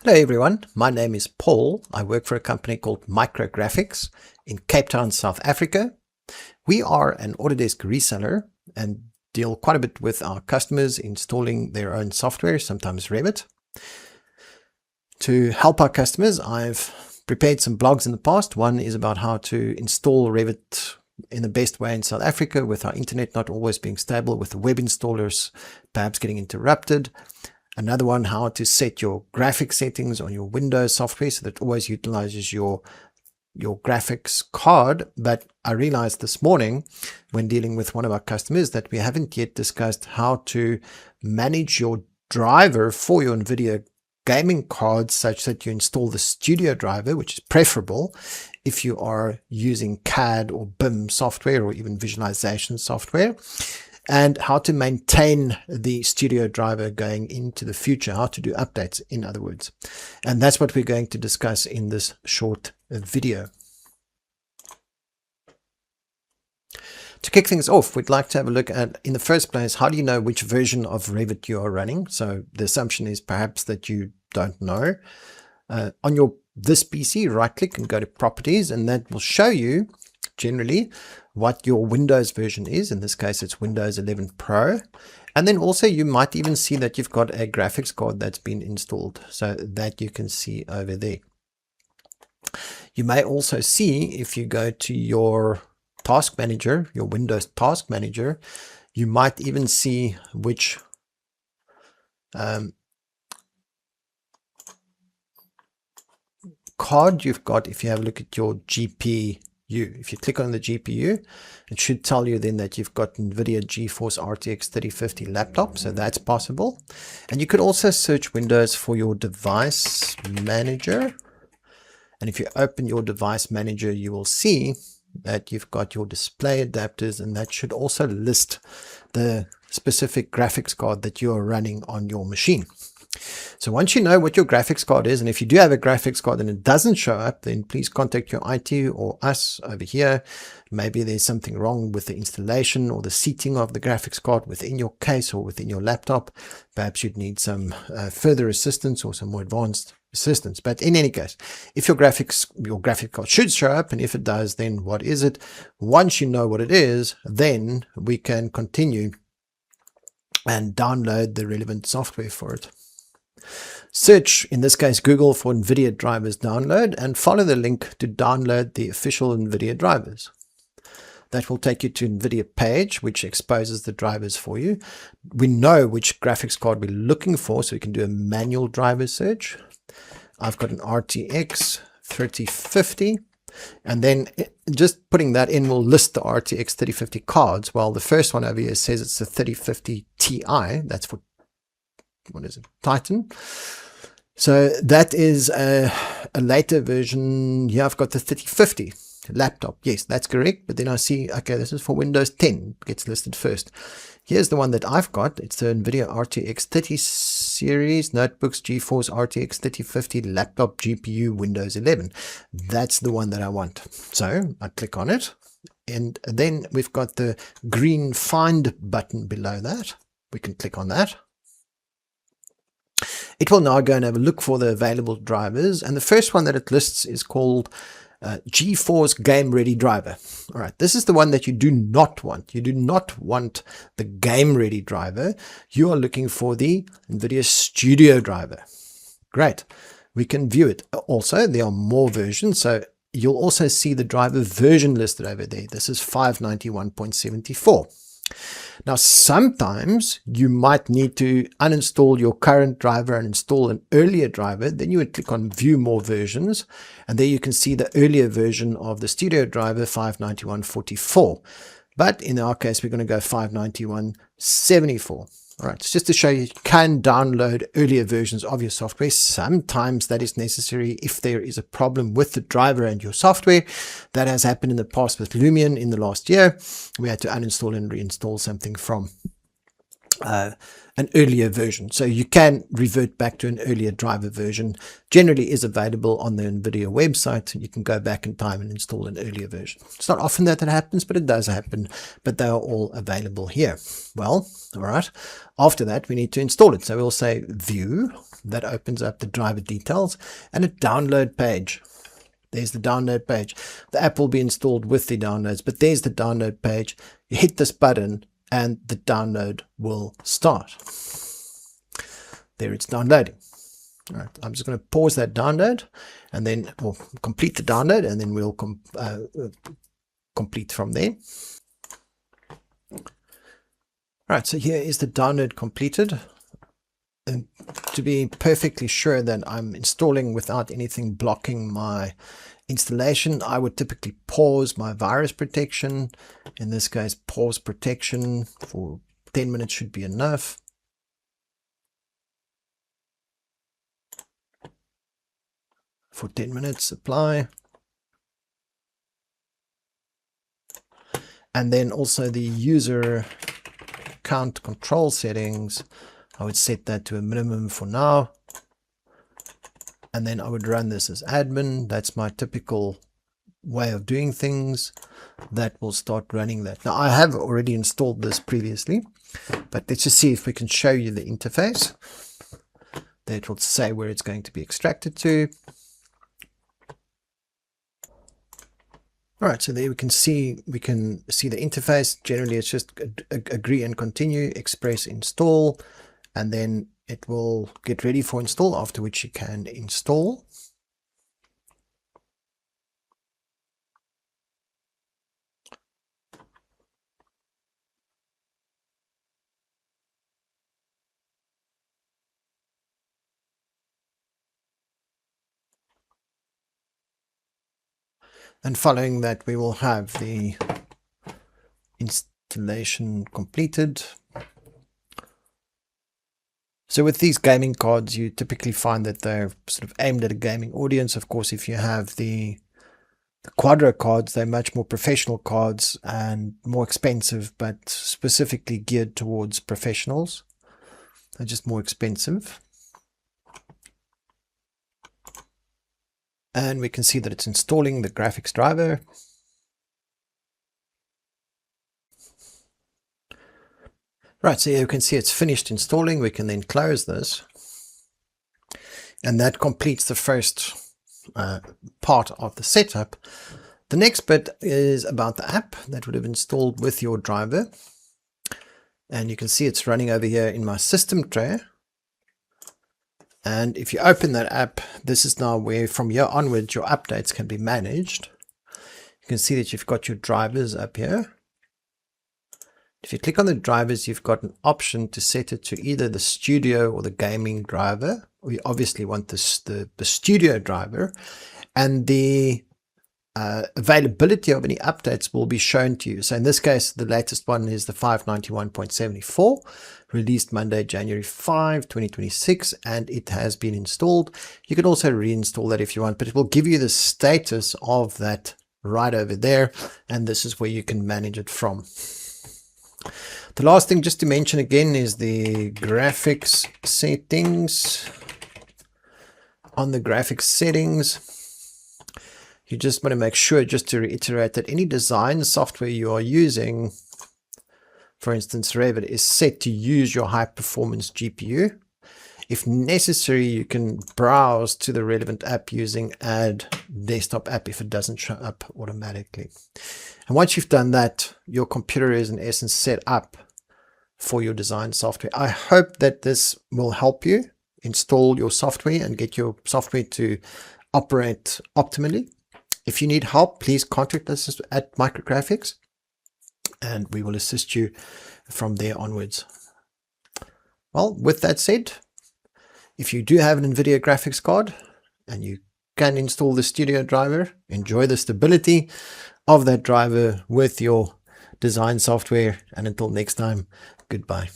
Hello everyone, my name is Paul. I work for a company called Micrographics in Cape Town, South Africa. We are an Autodesk reseller and deal quite a bit with our customers installing their own software, sometimes Revit. To help our customers, I've prepared some blogs in the past. One is about how to install Revit in the best way in South Africa with our internet not always being stable, with the web installers perhaps getting interrupted. Another one, how to set your graphic settings on your Windows software so that it always utilizes your graphics card. But I realized this morning when dealing with one of our customers that we haven't yet discussed how to manage your driver for your Nvidia gaming cards such that you install the Studio driver, which is preferable if you are using CAD or BIM software or even visualization software. And how to maintain the Studio driver going into the future, how to do updates, in other words. And that's what we're going to discuss in this short video. To kick things off, we'd like to have a look at, in the first place, how do you know which version of Revit you are running? So the assumption is perhaps that you don't know. On this PC, right-click and go to Properties, and that will show you generally what your Windows version is. In this case, it's Windows 11 Pro. And then also you might even see that you've got a graphics card that's been installed, so that you can see over there. You may also see, if you go to your Task Manager, your Windows Task Manager, you might even see which card you've got. If you have a look at your GPU, if you click on the GPU, it should tell you then that you've got Nvidia GeForce RTX 3050 laptop, so that's possible. And you could also search Windows for your device manager. And if you open your device manager, you will see that you've got your display adapters, and that should also list the specific graphics card that you are running on your machine. So once you know what your graphics card is, and if you do have a graphics card and it doesn't show up, then please contact your IT or us over here. Maybe there's something wrong with the installation or the seating of the graphics card within your case or within your laptop. Perhaps you'd need some further assistance or some more advanced assistance. But in any case, if your graphic card should show up, and if it does, then what is it? Once you know what it is, then we can continue and download the relevant software for it. Search, in this case Google, for Nvidia Drivers download and follow the link to download the official Nvidia drivers. That will take you to Nvidia page, which exposes the drivers for you. We know which graphics card we're looking for, so we can do a manual driver search. I've got an RTX 3050, and then just putting that in will list the RTX 3050 cards. Well, the first one over here says it's the 3050 Ti. That's for, what is it, Titan. So that is a later version. Here I've got the 3050 laptop. Yes, that's correct. But then I see, okay, this is for Windows 10. It gets listed first. Here's the one that I've got. It's the Nvidia RTX 30 series notebooks, GeForce RTX 3050 laptop GPU Windows 11. That's the one that I want. So I click on it, and then we've got the green Find button below that. We can click on that. It will now go and have a look for the available drivers, and the first one that it lists is called GeForce Game Ready Driver. All right, this is the one that you do not want. You do not want the Game Ready driver. You are looking for the Nvidia Studio driver. Great, we can view it. Also, there are more versions, so you'll also see the driver version listed over there. This is 591.74. Now, sometimes you might need to uninstall your current driver and install an earlier driver. Then you would click on View More Versions, and there you can see the earlier version of the Studio driver, 591.44. But in our case, we're going to go 591.74. All right, it's just to show you can download earlier versions of your software. Sometimes that is necessary if there is a problem with the driver and your software. That has happened in the past with Lumion in the last year. We had to uninstall and reinstall something from an earlier version. So you can revert back to an earlier driver version. Generally is available on the Nvidia website. You can go back in time and install an earlier version. It's not often that happens, but it does happen. But they are all available here. Well, all right. After that, we need to install it. So we'll say View. That opens up the driver details and a download page. There's the download page. The app will be installed with the downloads, but there's the download page. You hit this button and the download will start. There it's downloading. All right, I'm just going to pause that download and then we'll complete the download and then we'll complete from there. All right, so here is the download completed. And to be perfectly sure that I'm installing without anything blocking my installation, I would typically pause my virus protection. In this case, pause protection for 10 minutes should be enough. For 10 minutes, apply. And then also the user account control settings, I would set that to a minimum for now. And then I would run this as admin. That's my typical way of doing things. That will start running that. Now I have already installed this previously, but let's just see if we can show you the interface. That will say where it's going to be extracted to. All right, so there we can see the interface. Generally, it's just agree and continue, express install, and then it will get ready for install, after which you can install. And following that, we will have the installation completed. So with these gaming cards, you typically find that they're sort of aimed at a gaming audience. Of course, if you have the Quadro cards, they're much more professional cards and more expensive, but specifically geared towards professionals. They're just more expensive. And we can see that it's installing the graphics driver. Right, so you can see it's finished installing. We can then close this. And that completes the first part of the setup. The next bit is about the app that would have installed with your driver. And you can see it's running over here in my system tray. And if you open that app, this is now where from here onwards your updates can be managed. You can see that you've got your drivers up here. If you click on the drivers, you've got an option to set it to either the studio or the gaming driver. We obviously want the studio driver, and the availability of any updates will be shown to you. So in this case, the latest one is the 591.74, released Monday, January 5, 2026, and it has been installed. You can also reinstall that if you want, but it will give you the status of that right over there, and this is where you can manage it from. The last thing just to mention again is the graphics settings. On the graphics settings, you just want to make sure, just to reiterate, that any design software you are using, for instance Revit, is set to use your high performance GPU. If necessary, you can browse to the relevant app using Add Desktop App if it doesn't show up automatically. And once you've done that, your computer is in essence set up for your design software. I hope that this will help you install your software and get your software to operate optimally. If you need help, please contact us at Micrographics and we will assist you from there onwards. Well, with that said, if you do have an Nvidia graphics card and you can install the Studio driver, enjoy the stability of that driver with your design software, and until next time, goodbye.